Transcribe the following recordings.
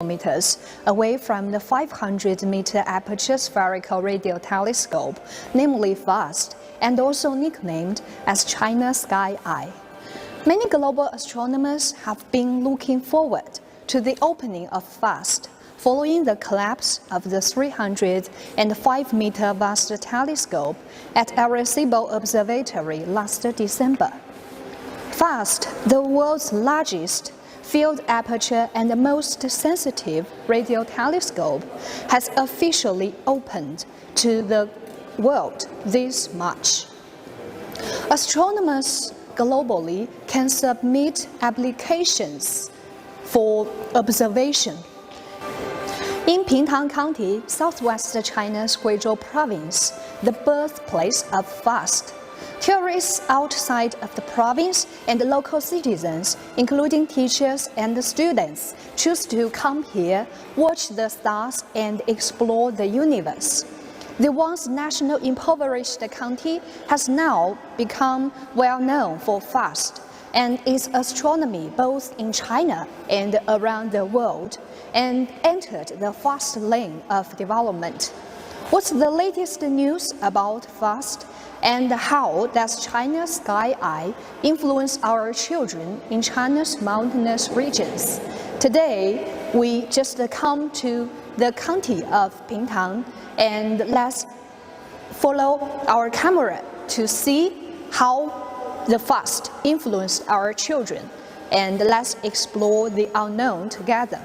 meters away from the 500-meter Aperture Spherical Radio Telescope, namely FAST, and also nicknamed as China's Sky Eye. Many global astronomers have been looking forward to the opening of FAST following the collapse of the 305-meter vast telescope at Arecibo Observatory last December. FAST, the world's largest field aperture and the most sensitive radio telescope, has officially opened to the world this March. Astronomers globally can submit applications for observation. In Pingtang County, southwest China's Guizhou province, the birthplace of FAST, tourists outside of the province and local citizens, including teachers and students, choose to come here, watch the stars, and explore the universe. The once national impoverished county has now become well known for FAST and its astronomy both in China and around the world, and entered the fast lane of development. What's the latest news about FAST? And how does China's Sky Eye influence our children in China's mountainous regions? Today, we just come to the county of Pingtang, and let's follow our camera to see how the FAST influenced our children, and let's explore the unknown together.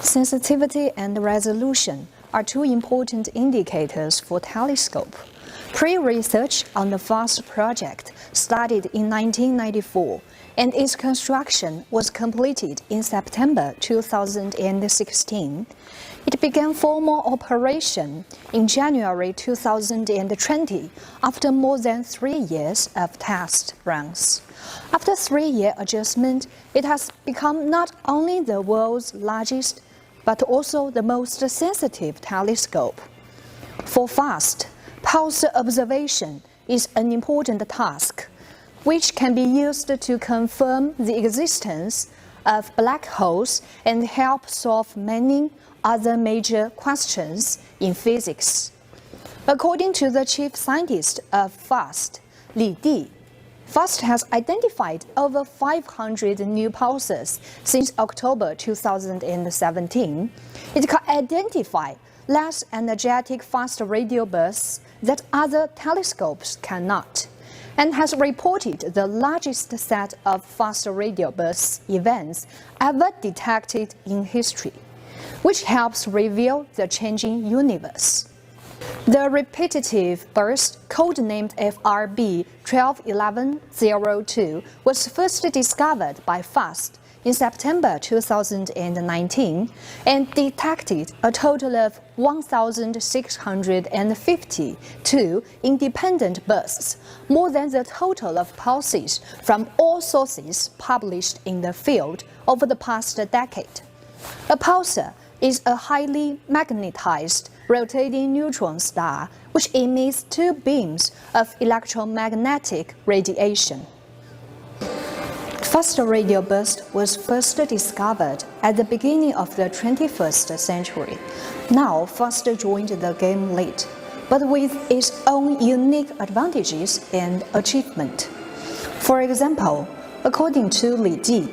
Sensitivity and resolution are two important indicators for telescope. Pre-research on the FAST project started in 1994, and its construction was completed in September 2016. It began formal operation in January 2020 after more than 3 years of test runs. After 3-year adjustment, it has become not only the world's largest but also the most sensitive telescope. For FAST, pulse observation is an important task, which can be used to confirm the existence of black holes and help solve many other major questions in physics. According to the chief scientist of FAST, Li Di, FAST has identified over 500 new pulses since October 2017. It can identify less energetic fast radio bursts that other telescopes cannot, and has reported the largest set of fast radio bursts events ever detected in history, which helps reveal the changing universe. The repetitive burst, codenamed FRB 121102, was first discovered by FAST in September 2019 and detected a total of 1,652 independent bursts, more than the total of pulses from all sources published in the field over the past decade. A pulsar is a highly magnetized rotating neutron star which emits two beams of electromagnetic radiation. Fast radio burst was first discovered at the beginning of the 21st century. Now, FAST joined the game late, but with its own unique advantages and achievement. For example, according to Li Di,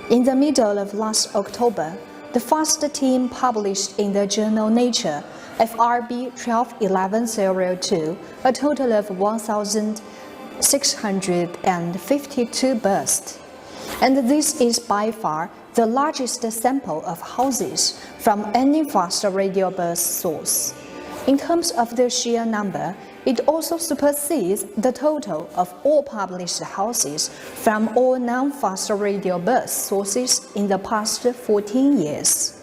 in the middle of last October, the FAST team published in the journal Nature FRB 121102 a total of 1,652 bursts. And this is by far the largest sample of houses from any fast radio burst source. In terms of the sheer number, it also supersedes the total of all published houses from all non-fast radio burst sources in the past 14 years.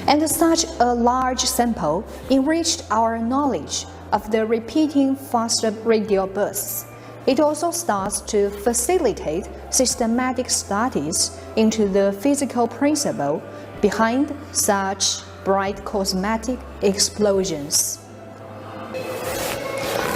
And such a large sample enriched our knowledge of the repeating fast radio bursts. It also starts to facilitate systematic studies into the physical principle behind such bright cosmetic explosions.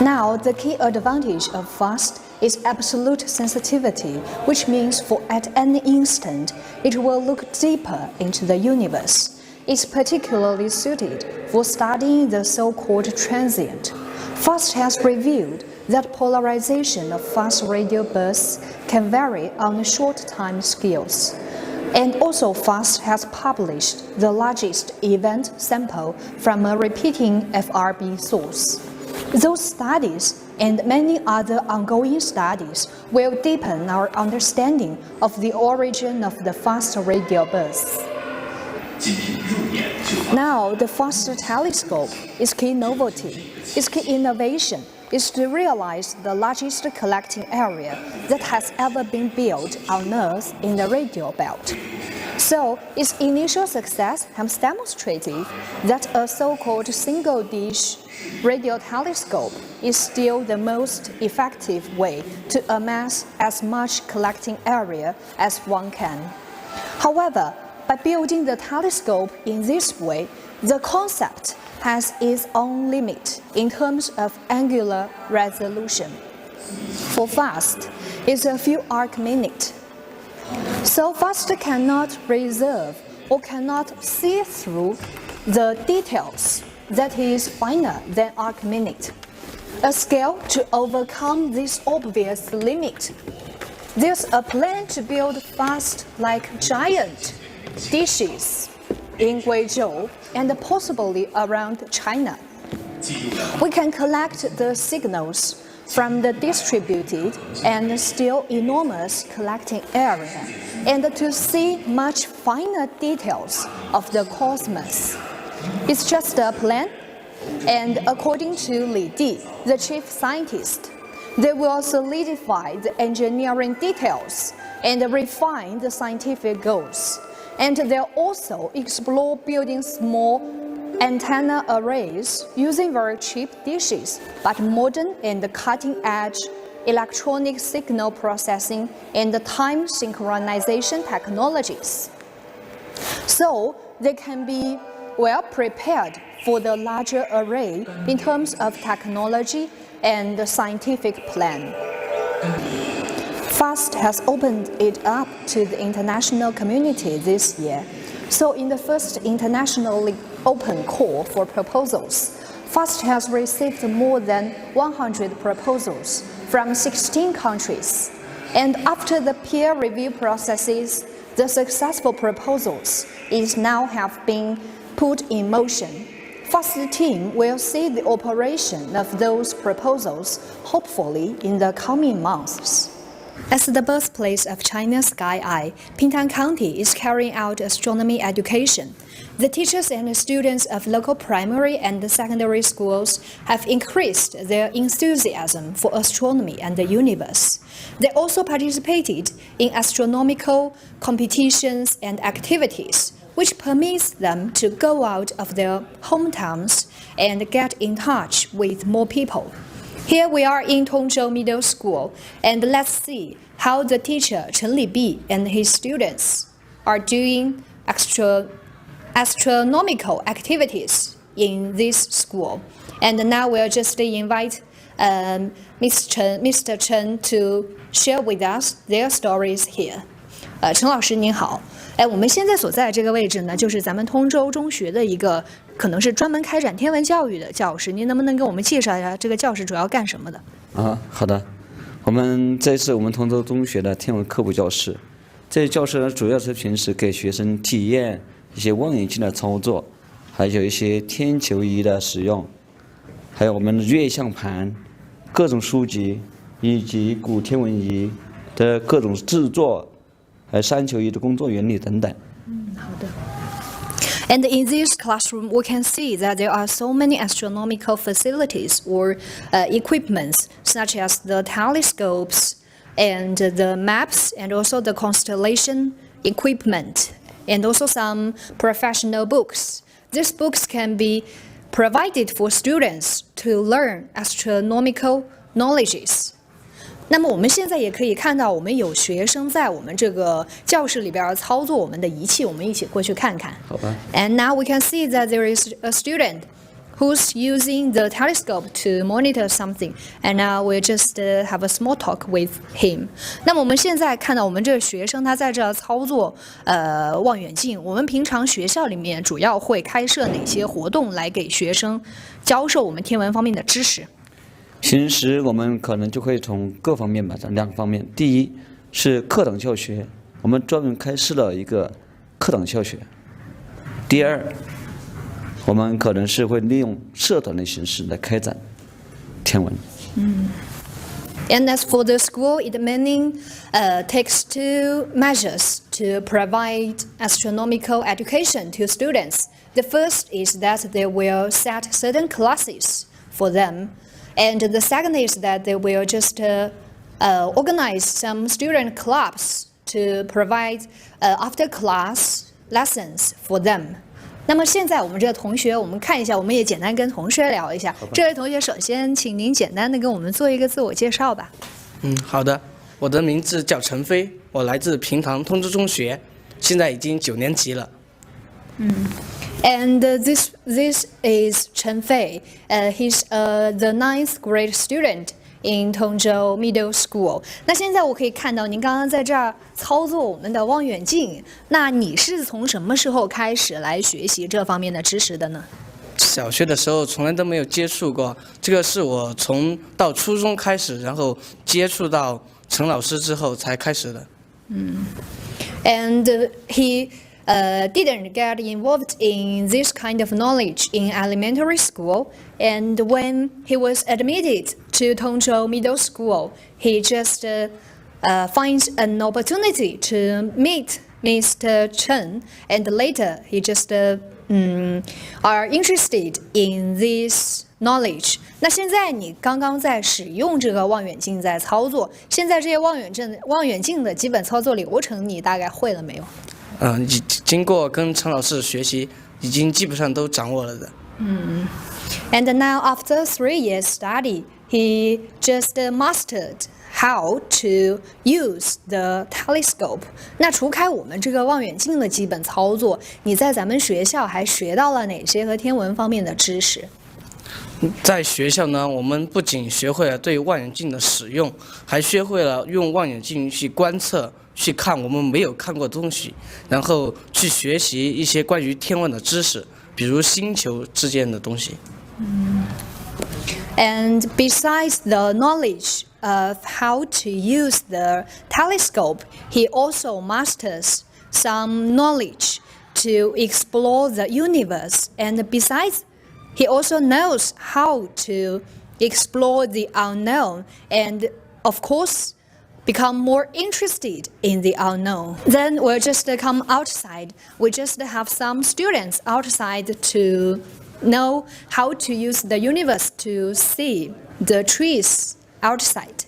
Now, the key advantage of FAST is absolute sensitivity, which means for at any instant it will look deeper into the universe. It's particularly suited for studying the so-called transient. FAST has revealed that polarization of fast radio bursts can vary on short time scales. And also FAST has published the largest event sample from a repeating FRB source. Those studies and many other ongoing studies will deepen our understanding of the origin of the fast radio bursts. Now, the FAST telescope, its key novelty, its key innovation is to realize the largest collecting area that has ever been built on Earth in the radio belt. So, its initial success has demonstrated that a so-called single-dish radio telescope is still the most effective way to amass as much collecting area as one can. However, by building the telescope in this way, the concept has its own limit in terms of angular resolution. For FAST, it's a few arc-minutes. So FAST cannot reserve or cannot see through the details that is finer than arc-minute. A scale to overcome this obvious limit. There's a plan to build FAST like giant dishes in Guizhou and possibly around China. We can collect the signals from the distributed and still enormous collecting area and to see much finer details of the cosmos. It's just a plan, and according to Li Di, the chief scientist, they will solidify the engineering details and refine the scientific goals. And they'll also explore building small antenna arrays using very cheap dishes, but modern and cutting-edge electronic signal processing and time synchronization technologies. So they can be well prepared for the larger array in terms of technology and the scientific plan. FAST has opened it up to the international community this year. So in the first internationally open call for proposals, FAST has received more than 100 proposals from 16 countries. And after the peer review processes, the successful proposals is now have been put in motion. FAST team will see the operation of those proposals hopefully in the coming months. As the birthplace of China's sky eye, Pingtan County is carrying out astronomy education. The teachers and students of local primary and secondary schools have increased their enthusiasm for astronomy and the universe. They also participated in astronomical competitions and activities, which permits them to go out of their hometowns and get in touch with more people. Here we are in Tongzhou Middle School, and let's see how the teacher Chen Libi and his students are doing astronomical activities in this school. And now we'll just invite Mr. Chen to share with us their stories here. 陈老师您好，我们现在所在的这个位置呢，就是咱们通州中学的一个可能是专门开展天文教育的教室。您能不能给我们介绍一下这个教室主要干什么的？好的，这是我们通州中学的天文科普教室。这教室呢，主要是平时给学生体验一些望远镜的操作，还有一些天球仪的使用，还有我们的月相盘、各种书籍以及古天文仪的各种制作。还有山球仪的工作原理等等。好的。And in this classroom, we can see that there are so many astronomical facilities or equipments, such as the telescopes and the maps, and also the constellation equipment, and also some professional books. These books can be provided for students to learn astronomical knowledges. 那么我们现在也可以看到，我们有学生在我们这个教室里边操作我们的仪器，我们一起过去看看。好吧。And now we can see that there is a student who's using the telescope to monitor something, and now we just have a small talk with him. 那么我们现在看到我们这个学生他在这操作望远镜。我们平常学校里面主要会开设哪些活动来给学生教授我们天文方面的知识？平时我们可能就会从各方面吧，两个方面。第一是课堂教学，我们专门开设了一个课堂教学。第二，我们可能是会利用社团的形式来开展天文。And as for the school, it mainly takes two measures to provide astronomical education to students. The first is that they will set certain classes for them, and the second is that they will just organize some student clubs to provide after-class lessons for them. 那么现在我们这个同学，我们看一下，我们也简单跟同学聊一下。这位同学，首先请您简单的跟我们做一个自我介绍吧。好的，我的名字叫陈飞，我来自平塘通知中学，现在已经9年级了。And this is Chen Fei. He's the 9th grade student in Tongzhou Middle School. 那现在我可以看到您刚刚在这儿操作我们的望远镜，那你是从什么时候开始来学习这方面的知识的呢？小学的时候从来都没有接触过，这个是我从到初中开始，然后接触到陈老师之后才开始的。And he didn't get involved in this kind of knowledge in elementary school. And when he was admitted to Tongzhou Middle School, he just finds an opportunity to meet Mr. Chen, and later he just are interested in this knowledge. 那现在你刚刚在使用这个望远镜在操作，现在这些望远镜的基本操作流程你大概会了没有？经过跟陈老师学习，已经基本上都掌握了的。And now after 3 years study, he just mastered how to use the telescope. 那除开我们这个望远镜的基本操作，你在咱们学校还学到了哪些和天文方面的知识？在学校呢，我们不仅学会了对望远镜的使用，还学会了用望远镜去观测、去看我们没有看过的东西，然后去学习一些关于天文的知识，比如星球之间的东西。And besides the knowledge of how to use the telescope, he also masters some knowledge to explore the universe. And besides, he also knows how to explore the unknown and, of course, become more interested in the unknown. Then we'll just come outside. We just have some students outside to know how to use the universe to see the trees outside.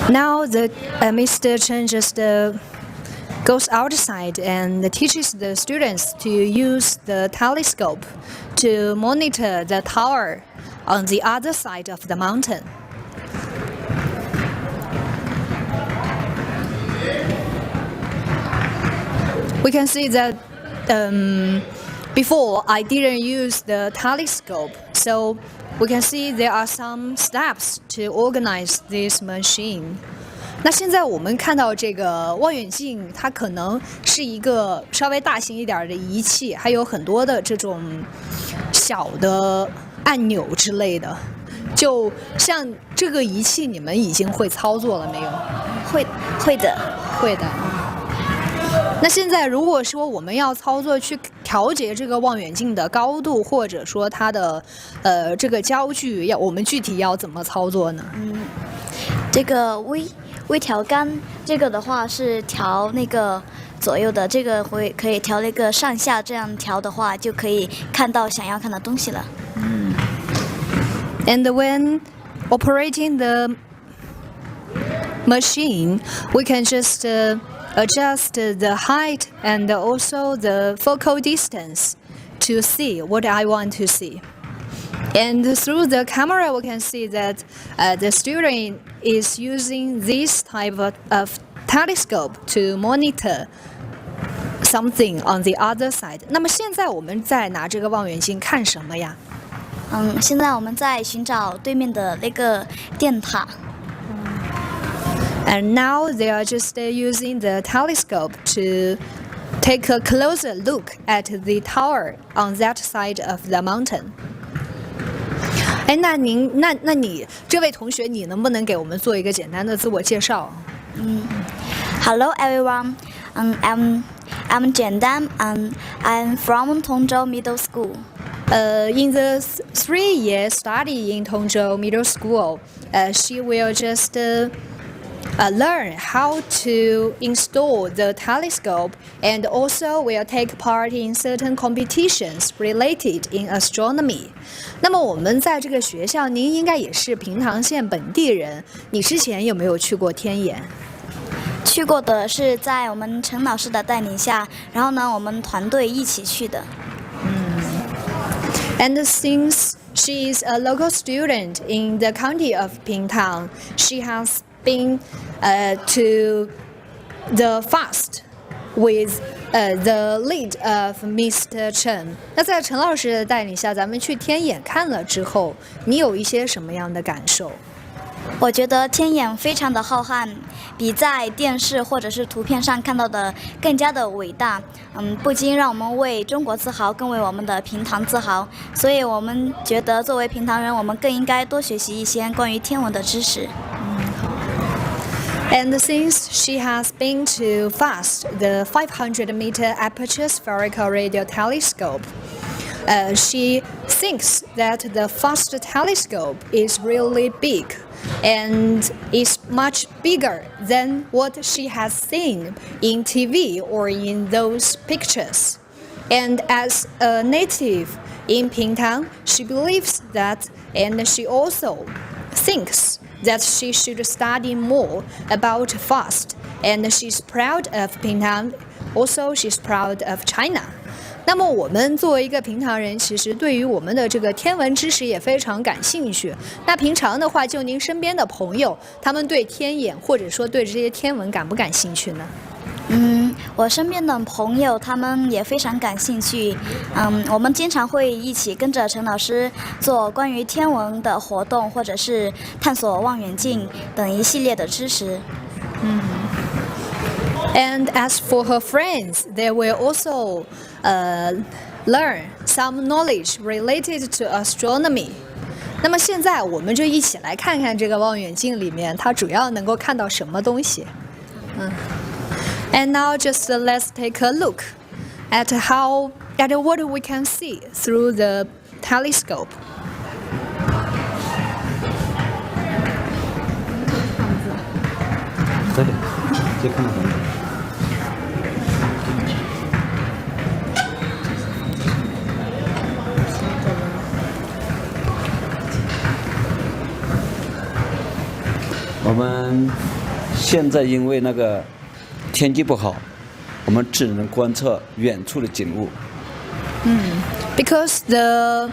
Now Mr. Chen just goes outside and teaches the students to use the telescope to monitor the tower on the other side of the mountain. We can see that before I didn't use the telescope, so we can see there are some steps to organize this machine. 那现在我们看到这个望远镜，它可能是一个稍微大型一点的仪器，还有很多的这种小的按钮之类的。就像这个仪器，你们已经会操作了没有？会的。那现在如果说我们要操作去调节这个望远镜的高度，或者说它的这个焦距，我们具体要怎么操作呢？这个微调杆，这个的话是调那个左右的，这个可以调那个上下，这样调的话就可以看到想要看的东西了。And when operating the machine, we can just adjust the height and also the focal distance to see what I want to see. And through the camera, we can see that the student is using this type of telescope to monitor something on the other side. 那么现在我们在拿这个望远镜看什么呀？现在我们在寻找对面的那个电塔。And now they are just using the telescope to take a closer look at the tower on that side of the mountain. 哎，那你这位同学，你能不能给我们做一个简单的自我介绍Hello everyone. I'm Jiandan and I'm from Tongzhou Middle School. In the 3-year study in Tongzhou Middle School, she will just learn how to install the telescope and also will take part in certain competitions related in astronomy. 那么我们在这个学校，您应该也是平塘县本地人，你之前有没有去过天眼？去过的是在我们陈老师的带领下，然后呢，我们团队一起去的。And since she is a local student in the county of Pingtang, she has been to the fast with the lead of Mr. Chen. 那在陈老师的带领下，咱们去天眼看了之后，你有一些什么样的感受？我觉得天眼非常的浩瀚，比在电视或者是图片上看到的更加的伟大。不禁让我们为中国自豪，更为我们的平塘自豪。所以我们觉得作为平塘人，我们更应该多学习一些关于天文的知识。And since she has been to FAST, the 500-meter Aperture Spherical Radio Telescope, she thinks that the FAST telescope is really big and is much bigger than what she has seen in TV or in those pictures. And as a native in Pingtang, she believes that, and she also thinks that she should study more about FAST, and she's proud of Pingtang. Also, she's proud of China. 那么我们作为一个平常人，其实对于我们的这个天文知识也非常感兴趣。那平常的话，就您身边的朋友，他们对天眼或者说对这些天文感不感兴趣呢？我身边的朋友他们也非常感兴趣。我们经常会一起跟着陈老师做关于天文的活动，或者是探索望远镜等一系列的知识。And as for her friends, they will also learn some knowledge related to astronomy. 那么现在我们就一起来看看这个望远镜里面它主要能够看到什么东西。And now just let's take a look at what we can see through the telescope. 这里就看到什么？我们现在因为那个天气不好，我们只能观测远处的景物。Because the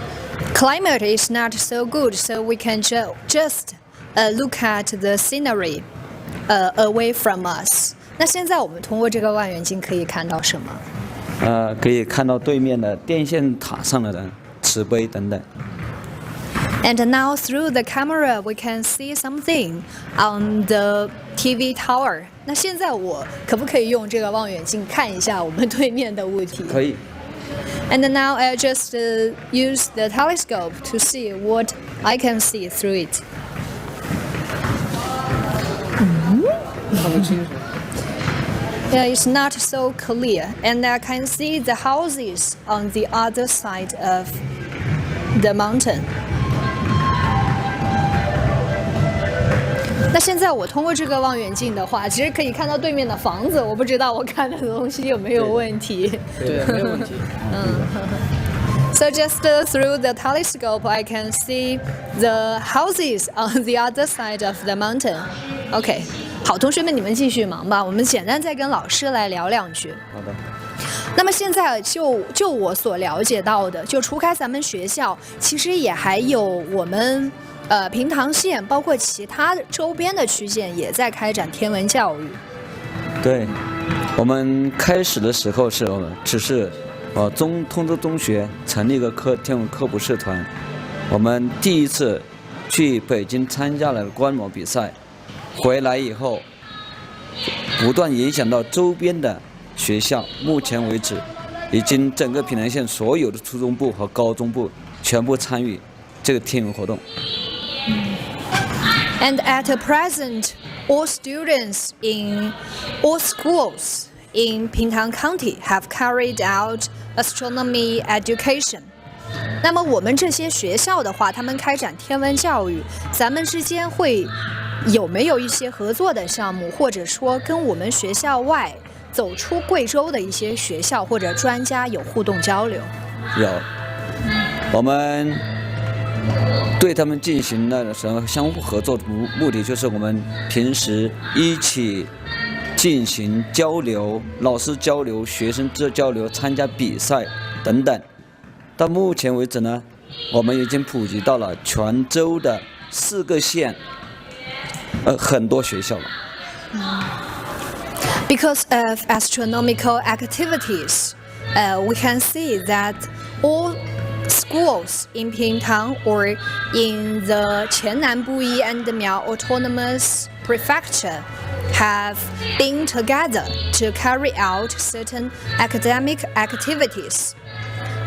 climate is not so good, so we can just look at the scenery away from us. 那现在我们通过这个望远镜可以看到什么？可以看到对面的电线塔上的人、瓷杯等等。And now through the camera, we can see something on the TV tower. 那现在我可不可以用这个望远镜看一下我们对面的物体？可以。And now I just use the telescope to see what I can see through it. 看不清楚。Yeah, it's not so clear, and I can see the houses on the other side of the mountain. 那现在我通过这个望远镜的话，其实可以看到对面的房子，我不知道我看的东西有没有问题。对，没有问题。So just through the telescope, I can see the houses on the other side of the mountain. OK, 好，同学们你们继续忙吧，我们简单再跟老师来聊两句。好的。那么现在就我所了解到的，就除开咱们学校，其实也还有我们平塘县，包括其他周边的区县也在开展天文教育。对，我们开始的时候只是通州中学成立一个天文科普社团，我们第一次去北京参加了观摩比赛，回来以后不断影响到周边的学校，目前为止已经整个平塘县所有的初中部和高中部全部参与这个天文活动。And at present, all students in all schools in Pingtang County have carried out astronomy education. 那么我们这些学校的话，他们开展天文教育，咱们之间有没有一些合作的项目，或者说跟我们学校外走出贵州的一些学校或者专家有互动交流？有，我们对他们进行的相互合作的目的就是我们平时一起进行交流，老师交流，学生交流，参加比赛等等。到目前为止呢，我们已经普及到了全州的4个县，很多学校了。Because of astronomical activities, we can see that all schools in Pingtang or in the Qiannan Buyi and Miao Autonomous Prefecture have been together to carry out certain academic activities.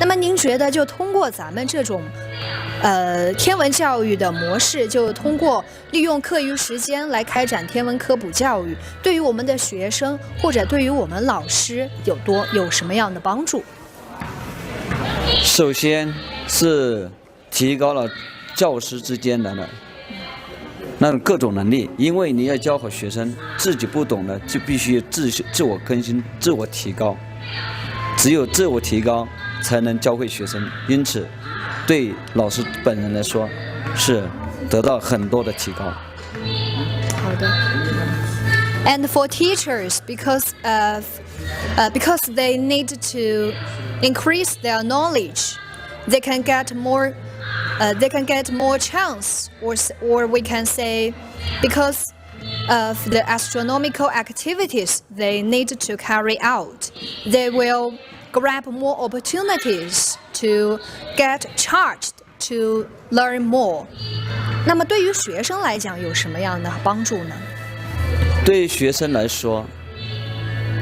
那么您觉得就通过咱们这种天文教育的模式，就通过利用课余时间来开展天文科普教育，对于我们的学生或者对于我们老师有什么样的帮助？首先是提高了教师之间的那种各种能力，因为你要教好学生，自己不懂的就必须自我更新、自我提高，只有自我提高才能教会学生，因此对老师本人来说是得到很多的提高。好的。And for teachers, because they need to increase their knowledge, they can get more chance, or we can say, because of the astronomical activities they need to carry out, they will grab more opportunities to get charged to learn more. 那么对于学生来讲有什么样的帮助呢？对于学生来说，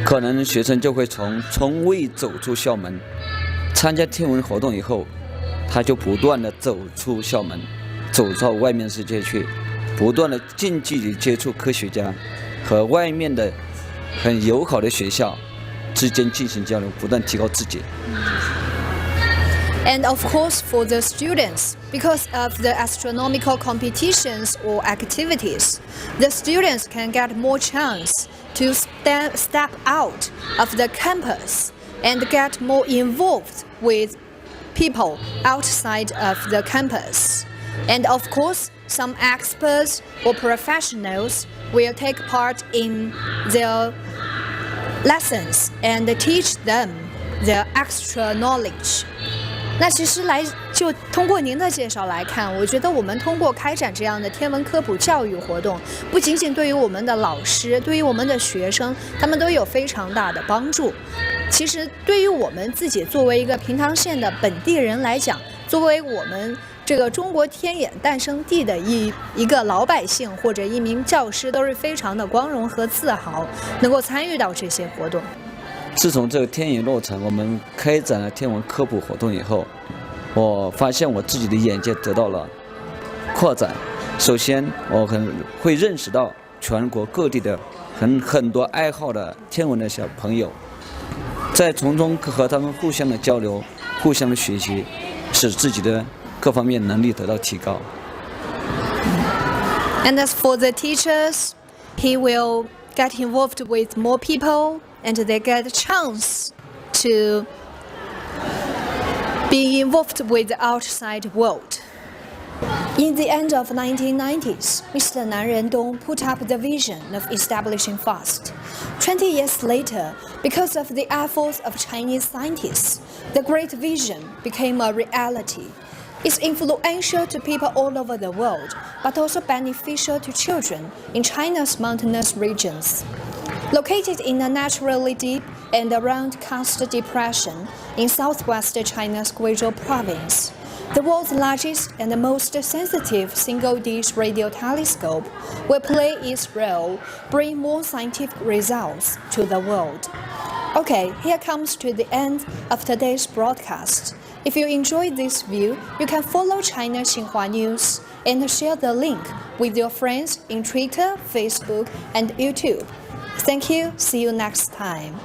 可能学生就会从未走出校门，参加天文活动以后，他就不断的走出校门，走到外面世界去，不断的近距离接触科学家和外面的很友好的学校之间进行交流，不断提高自己。And of course, for the students, because of the astronomical competitions or activities, the students can get more chance to step out of the campus and get more involved with people outside of the campus. And of course, some experts or professionals will take part in their lessons and teach them the extra knowledge. 那其实就通过您的介绍来看，我觉得我们通过开展这样的天文科普教育活动，不仅仅对于我们的老师，对于我们的学生，他们都有非常大的帮助。其实对于我们自己作为一个平塘县的本地人来讲，作为我们这个中国天眼诞生地的一个老百姓或者一名教师，都是非常的光荣和自豪，能够参与到这些活动。自从这个天眼落成，我们开展了天文科普活动以后，我发现我自己的眼界得到了扩展。首先，我会认识到全国各地的很多爱好的天文的小朋友，在从中和他们互相的交流、互相的学习，使自己的各方面能力得到提高。And as for the teachers, he will get involved with more people, and they get a chance to be involved with the outside world. In the end of 1990s, Mr. Nan Rendong put up the vision of establishing FAST. 20 years later, because of the efforts of Chinese scientists, the great vision became a reality. It's influential to people all over the world, but also beneficial to children in China's mountainous regions. Located in a naturally deep and around Karst Depression in southwest China's Guizhou province, the world's largest and most sensitive single-dish radio telescope will play its role, bring more scientific results to the world. Okay, here comes to the end of today's broadcast. If you enjoyed this view, you can follow China Xinhua News and share the link with your friends in Twitter, Facebook, and YouTube. Thank you. See you next time.